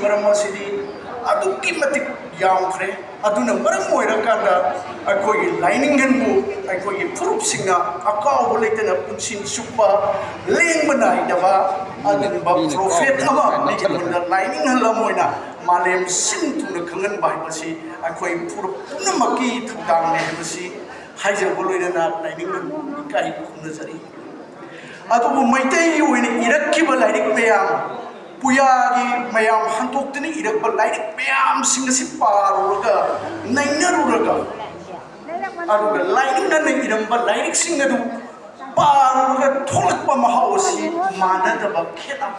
मरमसिदी अदुकी मतिक यामखरे अदुना मरम ओइरकांदा अखोई लाइनिंगन बु अखोई फुरुप सिंगा अकाव लेतना पुनसिन सुपा लेंग बनाइदबा अदुबा प्रोफेट अमा निगुंदा लाइनिंगन लमोइना मालेम सिंतुना खंगन बाइबसी अखोई फुरुप नमकी थुदांग नेबसी हाइजबो लोइना लाइनिंगन इकाई खुनजरी अदुबु मैतेई ओइना इरक्किबा लाइरिक मयाम पुयागी मयाम हंतोक्तनी इरक्बा लाइरिक मयाम सिंगसी पारुरगा नैनरुरगा अदुगा लाइनिंगन इरंबा लाइरिक सिंगदु पारुरगा थोलकपा महावसी मानदबा खेता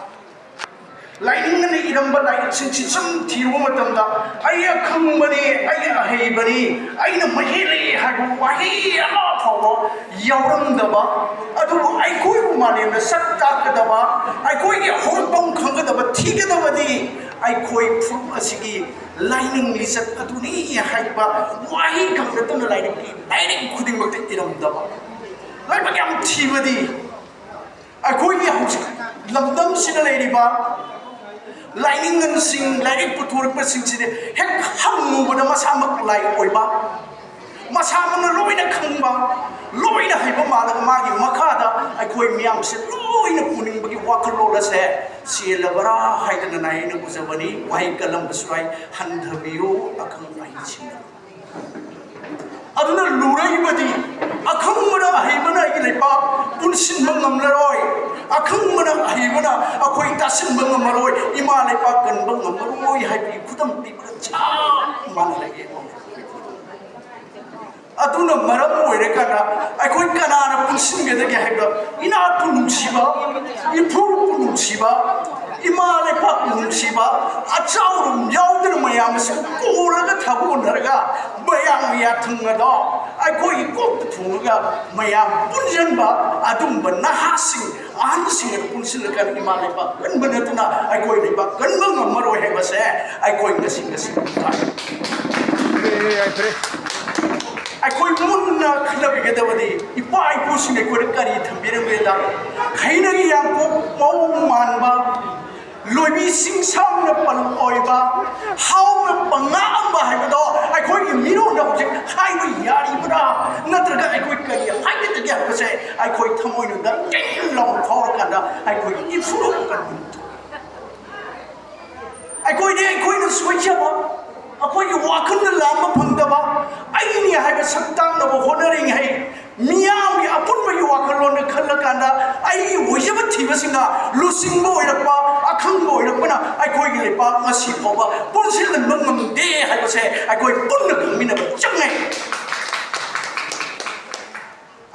लाइनिंगन इरंबा लाइरिक सिंगसी सम थिरुवा मतमदा अय खंबनी अय अहेबनी अयना महेले हागु वाही अमा फावो यौरंदबा अदु अयकोय मानेना सत्ताकदबा अयकोय के होरपम खंगदबा थीगदबदी अयकोय फुरुप असिगी लाइनिंग लिसत अदुनी हाइबा वाही खंगतन लाइनिंग खुदिंगमते इरंदबा लाइबा याम थीबदी अयकोय के हौस लमदम सिना लेरिबा लाइनिंगन सिंग लाइरिक पुथुरप सिंगसिदे हेक हंगुबदा मसामक लाइ ओइबा मसामन लोइना खंबा लोइना हाइबा मालग मागी मखादा अखोय मियाम से लोइना पुनिंगबगी वाखलोलसे सेलबरा हाइदना नाइना बुजबनी वाइ कलम बसुराइ हंधबियो अखंग आइसिन अदुना लुराइबदी अखंगमना हाइबना इग लेपा पुनसिनबा ngamlaroi अखंगमना हाइबना अखोय तासिनबा ngamlaroi इमा लेपा कनबा ngamlaroi हाइबी खुदम पिबरा चा मानलागे अदुना मरम ओइरेकाना अखोय कनाना पुनसिनगदगे हाइबा इना पुनुसिबा इफुर पुनुसिबा इमा लेपा पुनुसिबा अचाउरुम याउदन मयाम से कोलगा थाबोनरगा मयाम या थंगदो अखोय कोप थुंगा मयाम पुनजनबा अदुमबा नाहासिंग आनसिंग पुनसिनका इमा लेपा कनबनतुना अखोय लेपा कनबा ngammaroi हाइबासे अखोय ngasi अखोय मुन्ना खलबिगदबदी इपा इपुसिंग अखोय करी थंबिरमेदा खैनगी याको मौ मानबा लोइबी सिंग सामना पल ओइबा हाउना पंगांबा हाइबदो अखोय मिरोना होजे हाइबा यारिबरा नत्रगा अखोय करी हाइबदगे हाइबसे अखोय थमोइनुदा केन लौ थौरकादा अखोय इफुरु कन अखोयन सोइचबा अखोय वाखन लाम फंगदबा आइनी हाइबा सक्तांगनबो होनरिंग है मियाम की अपुनबा वाखलोन खल्लकांदा आई ओइजबा थिबसिंगा लुसिंगबो ओइरपा अखंगबो ओइरपना अखोय गे लेपा मसी फोबा पुनसिल नंगमदे हाइबसे अखोय पुन्न खमिनबा चंगै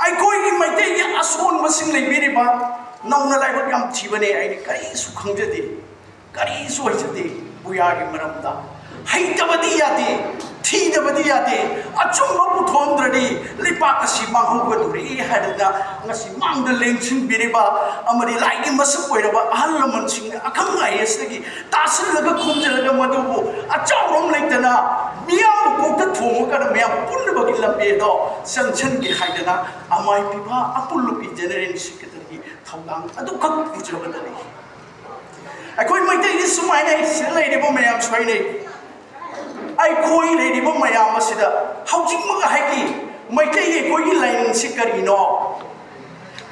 अखोय की मैते की असोन बसिंग लेबिरिबा नौना लाइबा याम थिबने आइनी करी सुखंजदे करी सोइजदे बुयागी मरमदा हाइतबदी यादे थीदबदी यादे अचुंबा पुथोंद्रदी लिपाकसी मांगहुगदुरी हादना ngasi mangda lengsin biriba amari laigi masuk oiraba ahalaman sing akhang ayesdagi tasalaga khumjalaga madubu achawrom leitana miyam kokta thomukana miyam punnabagi lambe do sanction gi haidana amai piba apullupi generation sikatagi thawdang adu khak pujabadani akoi maitei ni sumaina silaidibo mayam swainei अखोई लेरिबो मयाम असिदा हौजिंग हाइकी मैतै अखोई lining से करिनो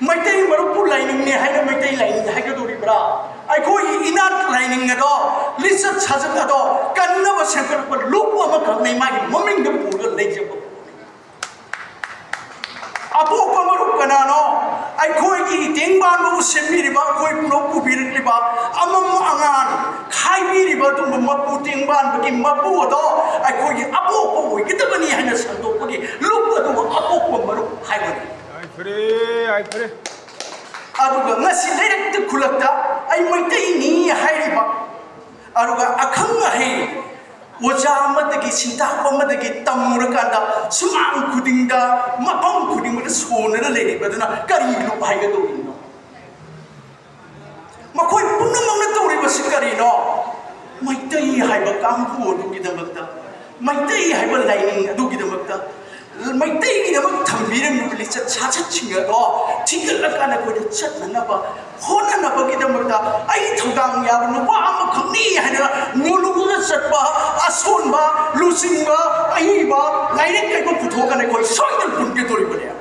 Meitei मरुपु lining ने हाइना Meitei lining हाइगदोरिब्रा अखोई इनात lining अदो लिसत साजत अदो कन्नब centre पर loop अमा खनै मागी ममिंग द पुर लेजब अपो पमरु कनानो अखोई की टेंगबान बु सेमिरिबा अखोई पुरोपु बिरलिबा अमम अंगान खाइबिरिबा तुम मपु टेंगबान बगी मपु अदो अखोई अपो पोई कितबनी हाइना संदोपगी लुप अदो अपो पमरु हाइबनी आई फ्रे अदुगा ngasi direct खुलक्ता आई मैतै नि हाइरिबा अदुगा अखंग है ओजा मदगी सिंताप मदगी तमुरकांदा सुमांग खुदिंगा मपम खुदिंग सोनरा लेरिबदना करी लु हाइगदोरिनो मखोय पुनमंगना तोरिबसि करिनो Meitei हाइबा कांगु अदुगिदमक्ता Meitei हाइबा lining अदुगिदमक्ता ไม่ตีนะมันทำบีนมันลิจะช้าชัดชิงก็ทิ้งกันละกันนะคนจะชัดนั่นนะปะคนนั้นนะปะกินมันตาไอ้ทุกดังยามันว่ามันคำนี้ให้นะงูลูกจะชัดปะอาสุนปะลูซิงปะไอ้ปะไล่เด็กไอ้พวกผู้ทอกันไอ้คนช่วยกันปุ่นกันตัวนี้ปะเนี่ย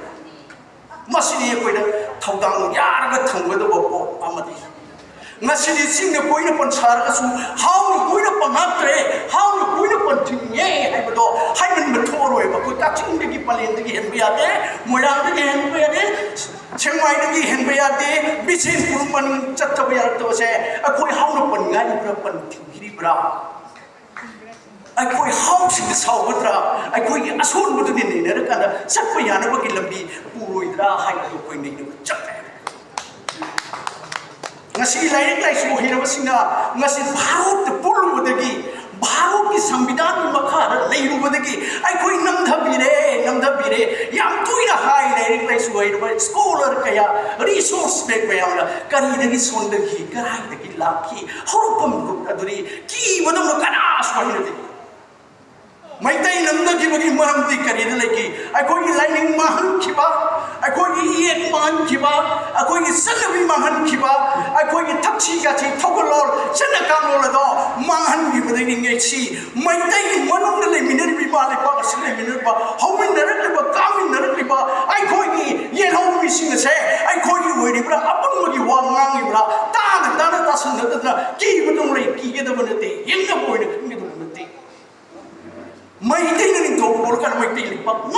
มาสิเนี่ยคนนั้นทุกดังยาแล้วก็ทั้งหมดตัวบอกอามาดีงั้นสิ่งสิ่งเนี่ยคุยเนี่ยปนชาร์ก็สู้หาวคุยเนี่ยปนนัดเลยหาวคุยเนี่ยปนถึงเงี้ยให้มันโตให้มันมาทั่วเลยแบบคุยกัดชิ้นเด็กปลาเลี้ยงเด็กเห็นไปยังเด้มวยดังเด็กเห็นไปยังเด้เชียงใหม่เด็กเห็นไปยังเด้บิชินกลุ่มมันจัดทวีร์ตัวเช่คุยหาวเนี่ยปนง่ายเนี่ยปนถึงที่บราคุยหาวสิ่งสาวบุตรคุยอาสุนบุตรนี่เนี่ยนะกันนะสักพยานว่ากินลำบีปูรุยตราให้คุยนี่เนี่ยจัดNgasih lain lain semua hidup singa ngasih baru terpuluh lagi baru ki sambidan makar lain lagi aku enam dhabire yang tu ina hai lain lain semua hidup scholar kaya resource back kaya orang kari lagi son lagi karai lagi laki horpam gupta duri ki mana mana kanas kau ini Meetei namda ki bagi maram di kari lagi aku ini lain mahan kiba aku ini iet mahan kiba aku ini sanabi mahan kiba aku ini taksi kati thokolor senakam lor do mahan kiba dengan ngeci Meetei manong nilai minat biba lepa kasih minat ba homin narak lepa kamin narak lepa aku ini yellow missing se aku ini wiri bra apun bagi wangang bra tanah tasan nada ki betul lagi ki kita bernete yang nak boleh kita bernete Meetei ni tu bukan Meetei lipat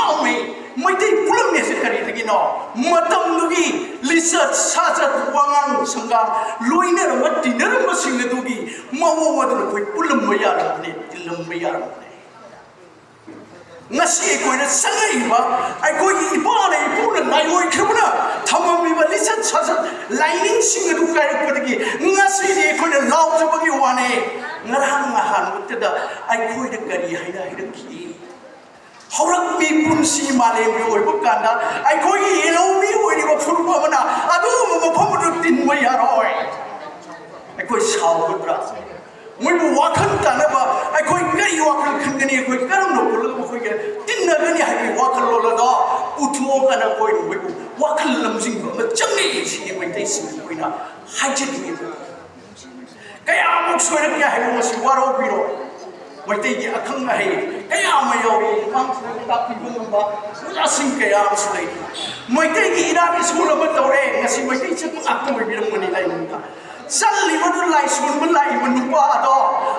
Meetei pulang ni sekali lagi no matam lagi research saja wangang sangga luiner mati neram masing lagi mau madu kau pulang bayar ni pulang bayar nasi kau ni sangai ba kau ini ibarat ibunan layu kerana Thouram ibarat research saja Laaininghan itu kaya kau lagi nasi ni kau ni lau sebagai wane ngarang ngahan betul dah aku ini kari hina ki orang mi pun si malem mi oi bukan dah aku ini lau mi oi ni bapur mana aduh bapur rutin bayar oi aku sahau betul Mui wakil tanah ba, aku kari wakil kengani aku karam no pula aku kaya tinna gani hari wakil lola da utuo kana aku ini wakil lamsing macam ni sini Meetei sini aku ina hajat ni kaya amuk suara kaya hari masih waro biro Meetei ni akang hari kaya amayo ang suara tapi bumba ulasing kaya amusulai Meetei ni ina ni sekolah betore ngasih Meetei cepat aku bilang menilai muka Sali madu lai sun melai menupa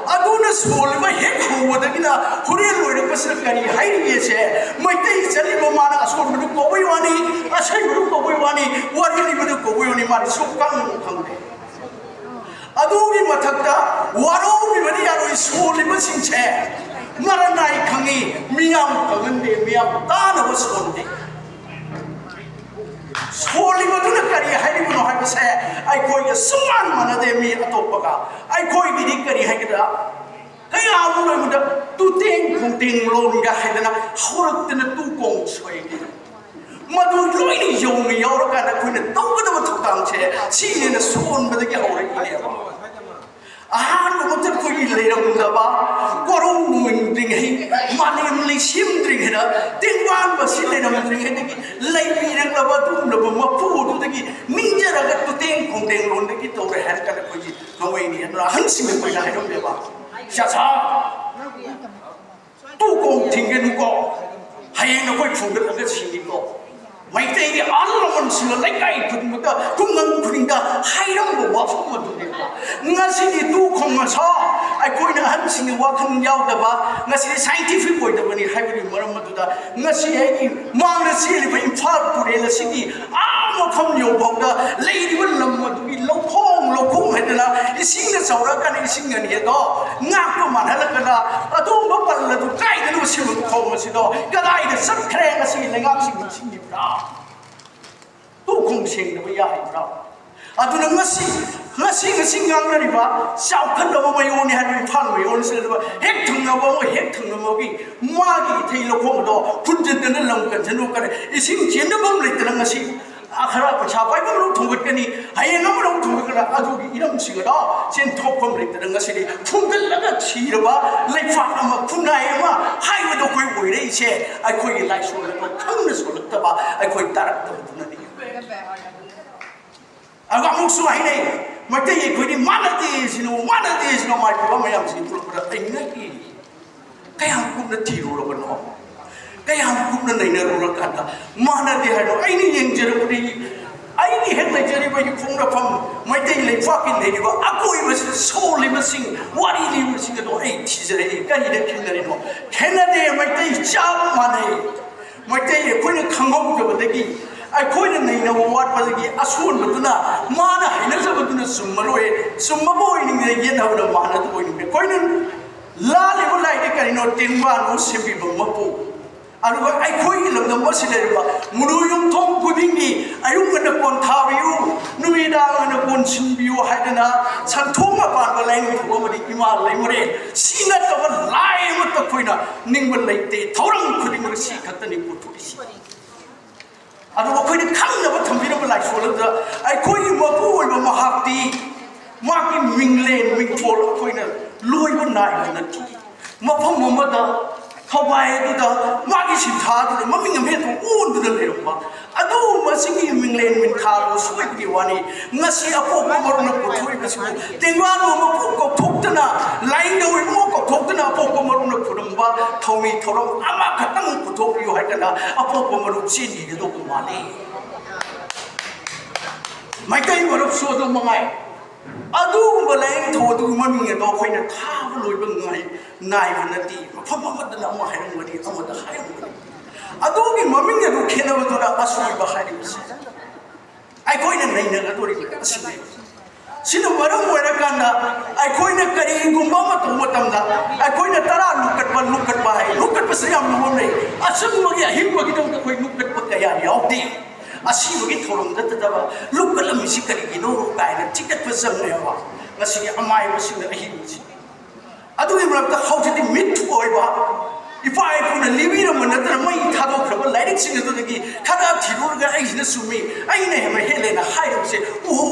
ado na sol ma hek ho da gina hore loi pa sarkari hai ye che Meetei sali ma mana asol madu ko boi wani asai madu ko boi wani wari ni madu ko boi wani mari sok kang khang de ado ni mathakta waro ni mani aro sol ma sing che maranai khangi miyam kangan de miyam ta na ba sol de Soli madu na kari hai ni hai basa ai koi ya suman mana de mi atop ka ai koi gidi kari hai kita kaya amu na muda tu ting kung ting lo ni ga hai na horak na tu kong choi ni madu loi ni yong ni yor ka na koi na tong ba da thuk tang che si ni na son ba de ki horak ni ba ahan mo ter koi le rang da ba korong mun ding hi manim le sim ding hi na ting wan ba si le rang ding hi ki lai pi rang la ba tu la ba ma pu tu de ki ninja ra ga tu teng kong teng lon de ki to re har ka ko ji ngoi ni na han sim ko la hai dong de ba sha cha tu kong ting ge nu ko hai na koi phu ga ga chi ni ko Meetei ni alam sila lekai tu muda kungang kuninga hayram bo wafu madu ni ngasi ni tu kong masa aku ina han sini wakan yau daba ngasi scientific boy daba ni hai bari maram madu da ngasi ai mang na sili ba imphal pure la sini amo kham yo bong da lady wan lam madu bi lokhong hedala ising na saura kan ising ni do ngak ko man hala kana adu ba pal la du kai da lu sim ko ma si do kadai da sat khre ngasi lengak sing ni bra tu kong sing na ya hai bra adu na ngasi ngang na riba sao khan da ma yo ni han phan ma yo se da hek thang na ba hek thang na ma gi ma gi thei lo khom do phun jin na lam kan janu kan ising chen na bam le ta ngasi akhara pa cha pai bam lo thong gat kani hai na ma lo thong gat adu gi iram sing da chen thok phom le ta ngasi ni phum gal la ga thiraba leifak ama khunai ama haiba do koi oire ise ai khoi lai so la ko khangna so laktaba ai khoi tarak ta buna ni aga muk su ai nei Meetei ai khoi ni manati sino mai pa mayam sin pura pura ai na ki kayam kumna thiru ro no kayam kumna nei na ro kanda manati ha do ai ni yengjera puri ai ni het lai jeri ba yu khong ra pham Meetei lai fucking nei ba akoi ma soul li ma sing wari li ma sing do ai thi jere ka ni de kin na no Canada Meetei cham ma nei Meetei khoi na khangom ko ba de ki ai khoi na nei na wat pa de ki asun ba tuna ma na hai na ba tuna summa loi summa boy ni ne yen ha na ma na to boy ni khoi na la le bo lai de ka ni no tingwa no simbi ba ma po aruga ai khoi lam da mosi le ba munu yum thong kudingi ayung na kon thabiu numida na kon sinbiu haidana san thoma pan ba lai ni bo mari ima lai more sina ta ba lai ma ta khoina ningba lai te thauram khuding ri si khatani ko tu si aruga khoi ni khang na ba thambira ba lai so la da ai khoi ma pu oi ba ma hakti ma ki minglen ming thol khoina loi ba nai na ti ma pham ma da Hawaii itu dah, magi sih thar itu, mami ngambil tu, tu dah lepas apa. Aduh, masih ni minglen min thar, suai di wani, ngasih apa maru nak putui kasih. Tengah lu mau kau thok tena, lain dah mau kau thok tena apa maru nak pudamba, thami thoram, ama katang putuk you hai kena, apa maru cini itu kumali. Meetei maru suatu mangai. Aduh, balai thau tu mami itu kau ini thar loi bengai. Nai vanati, mafam amada na ma hayrang wadi amada hayrang wadi. Adugi maming ya do khena wadu na asui ba hayri basi. Ai koi na nai na gatori ka asui. Sino maram moira kanda, ai koi na kari gumba ma tu matam da. Ai koi na tara lukat ba hai, lukat pa sayam no nei. Asum mo ya him wagi dong koi lukat pa kaya yaw di. Asi wagi thorong da ta ba, lukat lam si kari gino kai na tikat pa sang ne wa. Ngasi amai basi na ahim si. Aduh ini berapa kau jadi mitu oi bah, ipai pun lebih ramai nanti mai thado kerana lirik sini tu lagi, kada tidur kan ai sini sumi, ai ni hemai helena hai tu se,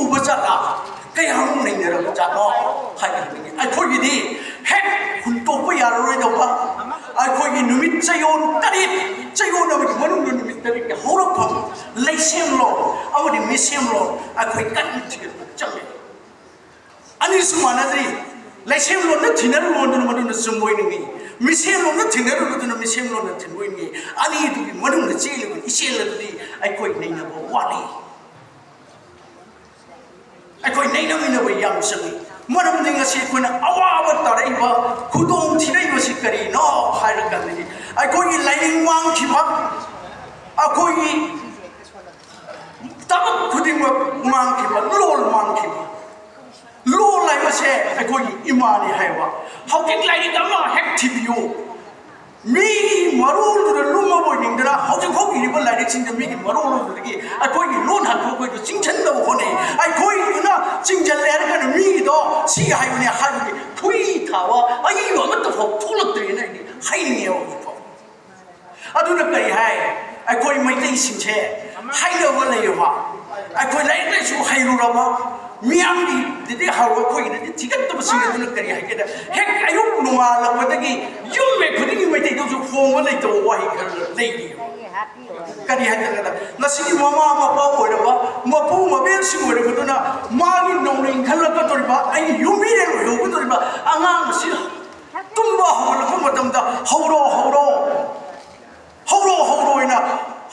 baca lah, kaya orang ni nera baca lah, hai tu ni, ai kau jadi, hek untuk apa ya orang itu bah, ai kau ini numit cayon nama mana numit tarik, horok pun, leisem lo, awak di mesem lo, ai kau ikan itu jangan, ani semua nanti. Leisem lo na thinar lo na madu na sumoi ni misem lo na thinar lo na misem lo na thinoi ni ani du ki madu na chele ko isel la di ai koi nei na bo wali ai koi nei na mi na bo yam sami maram ding a se ko na awa ba tarai ba khudong thirai ba si kari no hai ra kan ni ai koi laining wang ki ba a koi tab khuding ma mang ki ba lol mang ki ba Lu lai masih, aku imani hewa. How can lai ni kama hektif yo? Mi marul tu lu ma boy ning dera. How can kau ini pun lai sing mi marul tu lagi. Aku ini lon hat kau itu sing chen dah kau ni. Aku ini na sing chen lai kan mi itu si hai ni hai ni. Tui tawa, ayi wa mat tu tolak tu ni ni. Hai ni yo tu. Aduh nak kari hai. Aku ini Meetei sing chen. Hai dah boleh yo ha. Aku lai su hai lu rama. Miam di hawa koi ni tiga tu bersih tu nak kari hai kita. Hek ayuk nunga lakukan lagi. Yum me kuni ni Meetei tu form mana itu wahi kerana lagi. Kari hai kita. Nasi mama mapa orang apa, mapu mabel si orang betul na. Magi nongling kalau betul ba, ay yumi ni orang betul ba. Angang si tumba orang pun macam dah hauro ina.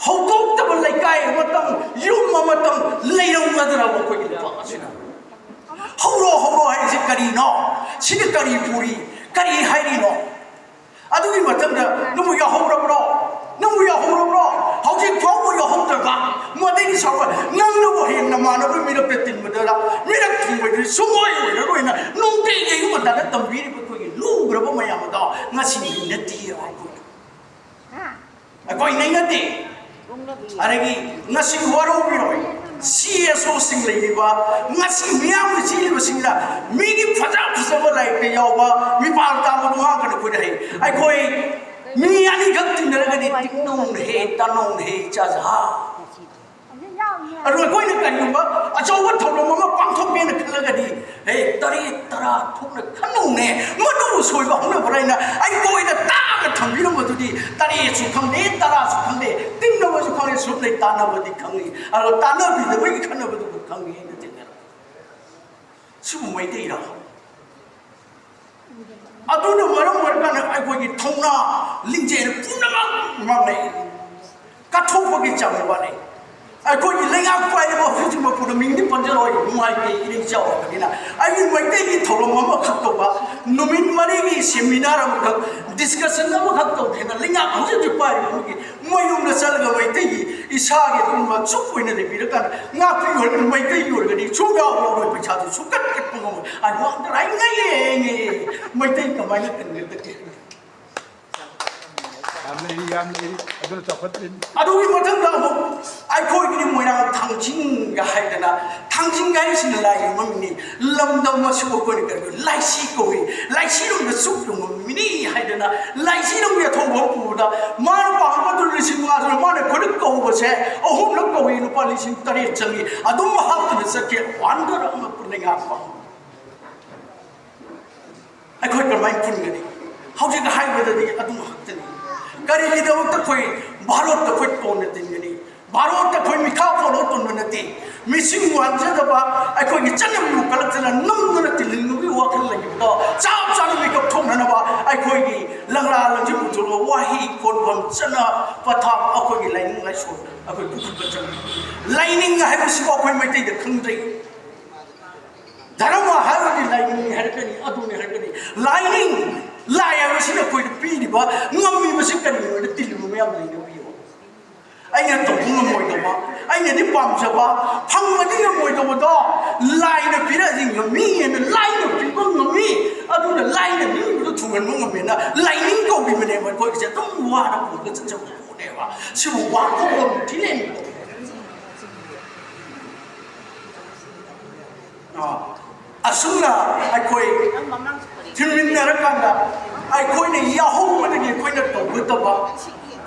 Hautok tak boleh kaya macam yum macam layang ada apa kau ini apa sih? Hauro hai si kari no, sini kari puri, kari hari no. Aduh ini macam dah, namu ya hauro bro. Hau si kau ya hauro tak? Mada ini siapa? Nang namu yang nama namu mira petin mada, mira tunggu itu semua itu itu ina. Nunggu ini mada dah tambiri kau ini. Lu berapa macam mada? Ngasih ni nanti ya aku. Aku ini nanti. Aregi nasi waro biroi CSO single ni ba ngasi miam chili ba singla migi phaja ba lai pe yaw ba mi par ta mo nga ka ko dai ai koi mi ani gak tin na ga ni tiknong he tanong he cha ja ꯑꯗꯨ ꯑꯩꯈꯣꯏꯅ ꯀꯔꯤꯒꯨꯝꯕ ꯑꯆꯧꯕ ꯊꯧꯔꯝ ꯑꯃ ꯄꯥꯡꯊꯣꯛꯀꯦꯅ ꯈꯜꯂꯒꯗꯤ ꯇꯔꯦꯠ ꯇꯔꯥ ꯊꯣꯛꯅ ꯈꯟꯅꯧꯅꯦ ꯃꯗꯨ ꯁꯣꯏꯕ ꯍꯧꯅꯕ꯭ꯔꯥꯅ ꯑꯩꯈꯣꯏꯗ ꯇꯥꯒ ꯊꯝꯕꯤꯔꯝꯕꯗꯨꯗꯤ ꯇꯔꯦꯠꯁꯨ ꯈꯪꯗꯦ ꯇꯔꯥꯁꯨ ꯈꯪꯗꯦ ꯇꯤꯡꯅꯕꯁꯨ ꯈꯪꯗꯦ ꯁꯨꯝ ꯂꯩ ꯇꯥꯟꯅꯕꯗꯤ ꯈꯪꯉꯤ ꯑꯗꯣ ꯇꯥꯟꯅꯕꯤꯗꯕꯒꯤ ꯈꯟꯅꯕꯗꯨꯕꯨ ꯈꯪꯉꯤ ꯍꯥꯏꯅ ꯊꯦꯡꯅꯔꯛ ꯁꯤꯕꯨ ꯃꯩꯇꯩꯔ ꯑꯗꯨꯅ ꯃꯔꯝ ꯑꯣꯏꯔꯀꯥꯟꯗ ꯑꯩꯈꯣꯏꯒꯤ ꯊꯧꯅꯥ ꯂꯤꯡꯖꯦꯜ ꯄꯨꯝꯅꯃꯛ ꯃꯥꯡꯅꯩ ꯀꯠꯊꯣꯛꯄꯒꯤ ꯆꯥꯡ ꯋꯥꯠꯂꯦ ꯑꯩꯈꯣꯏꯒꯤ ꯂꯩꯉꯥꯛ ꯄꯥꯏꯔꯤꯕ ꯍꯧꯖꯤꯛ ꯃꯄꯨꯗ ꯃꯤꯡꯗꯤ ꯄꯟꯖꯔꯣꯏ ꯅꯨꯡꯉꯥꯏꯇꯦ ꯏꯔꯩ ꯆꯥꯎꯔꯕꯅꯤ나 ꯑꯩꯒꯤ ꯃꯩꯇꯩꯒꯤ ꯊꯧꯔꯝ ꯑꯃꯈꯛ ꯇꯧꯕ ꯅꯨꯃꯤꯠ ꯃꯔꯤꯒꯤ ꯁꯦꯃꯤꯅꯥꯔ ꯑꯃꯈꯛ ꯗꯤꯁꯀꯁꯟ ꯑꯃꯈꯛ ꯇꯧꯗꯦꯅ ꯂꯩꯉꯥꯛ ꯍꯧꯖꯤꯛ ꯄꯥꯏꯔꯤꯕ ꯑꯃꯒꯤ ꯃꯌꯨꯝꯗ ꯆꯠꯂꯒ ꯃꯩꯇꯩꯒꯤ ꯏꯁꯥꯒꯤ ꯑꯗꯨꯒꯨꯝꯕ ꯆꯨꯞ ꯑꯣꯏꯅ ꯂꯩꯕꯤꯔꯀꯥꯟꯗ ꯉꯥꯛꯄꯤ ꯑꯣꯏꯔꯒ ꯃꯩꯇꯩꯒꯤ ꯑꯣꯏꯔꯒꯗꯤ ꯁꯨꯡꯌꯥꯎ ꯌꯥꯎꯔꯣꯏ ꯄꯩꯁꯥꯗꯨ ꯁꯨꯡꯀꯠ ꯀꯠꯄ ꯉꯝꯃꯣꯏ ꯑꯩ ꯋꯥꯡꯗꯔ ꯑꯩ ꯉꯥꯏꯌꯦ ꯃꯩꯇꯩ ꯀꯃꯥꯏꯅ ꯀꯟꯒꯗꯒꯦ ꯑꯗꯨꯒꯤ ꯃꯊꯪꯗ ꯑꯃꯨꯛ ꯑꯩꯈꯣꯏꯒꯤ ꯃꯣꯏꯔꯥꯡ ꯊꯥꯡꯖꯤꯡꯒ ꯍꯥꯏꯗꯅ ꯊꯥꯡꯖꯤꯡ ꯍꯥꯏꯁꯤꯅ ꯂꯥꯏꯒꯤ ꯃꯃꯤꯡꯅꯤ ꯂꯝꯗꯝ ꯑꯁꯤꯕꯨ ꯑꯩꯈꯣꯏꯅ ꯀꯔꯤ ꯂꯥꯏꯁꯤ ꯀꯧꯏ ꯂꯥꯏꯁꯤꯔꯣꯝꯗ ꯆꯨꯞ ꯌꯨꯡꯕ ꯃꯤꯅꯤ ꯍꯥꯏꯗꯅ ꯂꯥꯏꯁꯤꯔꯣꯝꯒꯤ ꯑꯊꯧꯕ ꯄꯨꯕꯗ ꯃꯥꯅ ꯄꯥꯝꯕꯗꯨ 5,500 ꯃꯥꯅ ꯑꯩꯈꯣꯏꯅ ꯀꯧꯕꯁꯦ ꯑꯍꯨꯝꯂꯛ ꯀꯧꯏ ꯂꯨꯄꯥ 8,000 ꯆꯪꯏ ꯑꯗꯨꯝ ꯍꯥꯞꯇꯨꯅ ꯆꯠꯀꯦ ꯋꯥꯟꯗꯔ ꯑꯃ ꯂꯩꯉꯥꯛꯄ ꯑꯩꯈꯣꯏ ꯀꯔꯝꯍꯥꯏꯅ ꯄꯨꯟꯒꯅꯤ ꯍꯧꯖꯤꯛ ꯍꯥꯏꯕꯗꯗꯤ ꯑꯗꯨꯝ ꯈꯛꯇꯅꯤ ꯀꯔꯤꯒꯤꯗꯃꯛꯇ ꯑꯩꯈꯣꯏ ꯚꯥꯔꯠꯇ ꯑꯩꯈꯣꯏ ꯇꯣꯟꯅ ꯇꯤꯟꯒꯅꯤ ꯚꯥꯔꯠꯇ ꯑꯩꯈꯣꯏ ꯃꯤꯈꯥ ꯄꯣꯜꯂꯒ ꯇꯣꯟꯕ ꯅꯠꯇꯦ ꯃꯤꯁꯤꯡ ꯋꯥꯟꯖꯗꯕ ꯑꯩꯈꯣꯏꯒꯤ ꯆꯠꯅꯕꯤꯕꯨ ꯀꯜꯂꯛꯇꯅ ꯅꯝꯗꯨꯅ ꯇꯤꯜꯍꯟꯕꯒꯤ ꯋꯥꯈꯜ ꯂꯩꯕꯗꯣ ꯆꯞ ꯆꯥꯅ ꯃꯤꯀꯞ ꯊꯣꯛꯅꯅꯕ ꯑꯩꯈꯣꯏꯒꯤ ꯂꯪꯂꯥ ꯂꯪꯖꯤꯜ ꯄꯨꯊꯣꯛꯂꯒ ꯋꯥꯍꯩ ꯀꯣꯟꯐꯝ ꯆꯠꯅ ꯄꯊꯥꯞ ꯑꯩꯈꯣꯏꯒꯤ ꯂꯥꯏꯅꯤꯡ ꯂꯥꯏꯁꯣꯟ ꯑꯩꯈꯣꯏ ꯄꯨꯊꯣꯛꯄ ꯆꯪꯏ ꯂꯥꯏꯅꯤꯡ ꯍꯥꯏꯕꯁꯤꯕꯨ ꯑꯩꯈꯣꯏ ꯃꯩꯇꯩꯗ ꯈꯪꯗ꯭ꯔꯤ धर्म है लाइनिंग हेरकनी अदुने हेरकनी लाइनिंग लाया वसिना कोई पीनिबा ngami basi kani oi tilu ma'am लेने पियो आइना तोबुंग मोइदबा आइना दि पामजबा फंगमदि मोइदबदो लाइना पिरा जिंग मी एन लाइना पिबो ngami अदुना लाइना नि बुदु थुंगन ngमेना लाइनिंग कोबि मने बा कोइ जे तुम वाना पुग चचब कोनेबा सिबु वा को थिलेन असुना अखोई थिमिनरकांदा अखोइने याहोमदगी अखोइना तौगतबा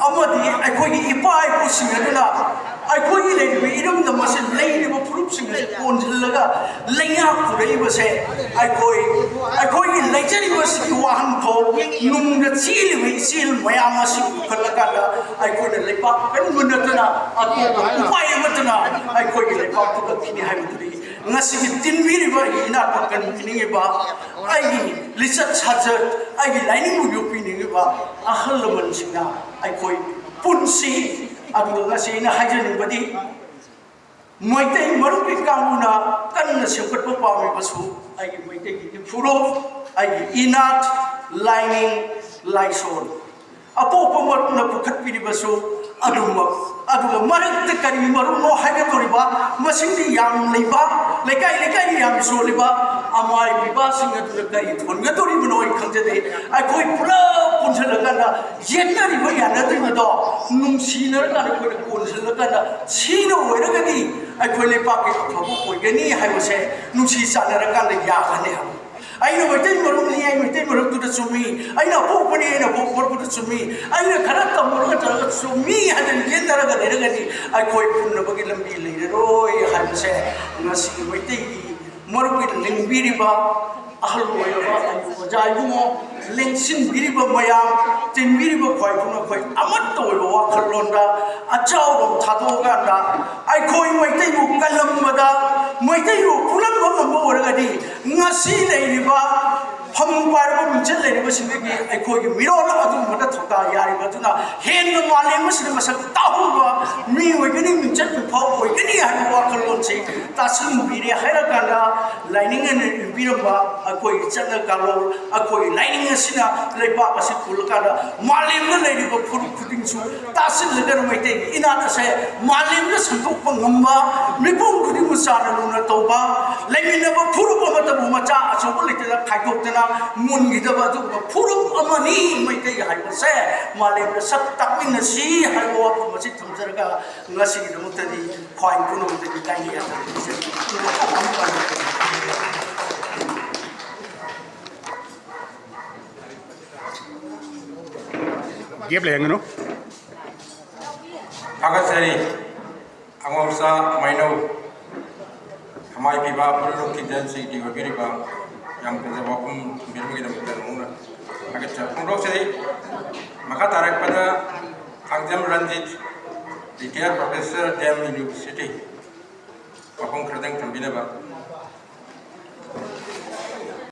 अमदि अखोइगी इपा इपुसिंगदुना अखोइगी लेबि इरमदा मसे लेनिबो फुरुपसिंग कोनजलगा लेया पुरैबसे अखोइगी लेजरिबसि वाहनथो नुंगदा चीलिबि चील मयामसि खलकादा अखोइना लेपा कनमुनतना अतोबा उपाय अमतना अखोइगी Lepa पुकथिनि हाइबदुरि ngasi tinwiri ba ina pakan piningi ba ai lisat sajat ai lining mu yopiningi ba ahal mansinga ai koi punsi adu ngasi ina hajani badi moitai maruki kamuna kanna sekat pa pami basu ai moitai ki furo ai inat lining laison apo pamar na pukhat pini basu aduma marak kari maru no haga toriba masindi yam leiba lekai yam soliba amai biba singa kari thonga tori bunoi khanjade ai koi pura punjhalakana yenari ba yana trimado nungsinar kana koi punjhalakana sino oiragadi ai koi lepa ke thobu oigani haibase nungsi sanarakana yagane ha aina maitai marum ni ai maitai marum tu chumi aina popani aina popor tu chumi aina khara tamur ta chumi hadan yendara ga leragani ai koi punna bagi lambi leire roi haibase ngasi maitai gi maruki lingbiriba ahal oiraba ai wajaibumo lengsin biriba mayam tinbiriba khoi puna khoi amat toiro wa khalonda achau rom thado ganda ai koi maitai bu kalambada maitai bu pulam bam oragadi ngasi leiriba फमबारबो मिचल लेरिबो सिंगि अखोगी मिरोल अदु मदा थका यारि बतुना हेन माले मसिन मसक ताहुबा मी ओइगनि Mitchell फाव ओइगनि हानि वाखलोन से तासिम बिरे हैरा कांदा लाइनिंग एन बिरबा अखोई चना कालो अखोई लाइनिंग सिना लेबा असि कुलकादा मालेम न लेरिबो फुरु खुटिंग सु तासिम लेदर मैते इना से मालेम न संतोप ngamba मिपुम खुदि मुसाना लुना तौबा लेमिनबो फुरु बमतबु मचा अचोब लेतेदा खाइदोक्तना मुनगिदबा दु फुरु अमनी मैते हाइबसे मालेम सक ताकमिन सी हाइबो वापु मसि थमजरगा ngasi दमुतदि ख्वाइ कुनुदि काइया गेप लेंगनो आगासरी Angorsa Maino, Hamai Piba, Pulu Kidansi, Diviriba, Yang Pazawapum, Birmingham, Agacha, Kundose, Makatarek Pada, Angzam Ranjit, retired professor, Dem University, Mapok Kradang Tambinaba.